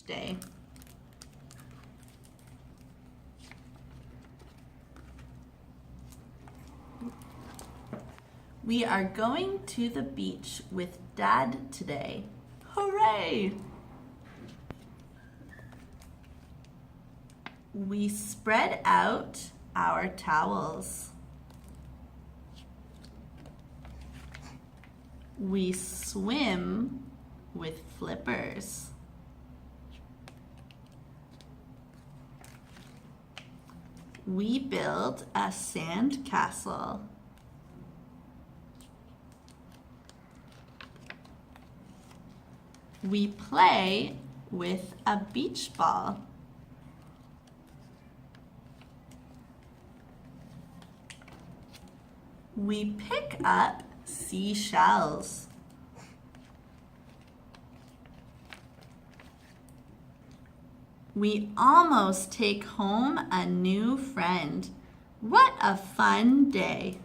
day. We are going to the beach with Dad today. Hooray! We spread out our towels. We swim with flippers. We build a sand castle. We play with a beach ball. We pick up seashells. We almost take home a new friend. What a fun day!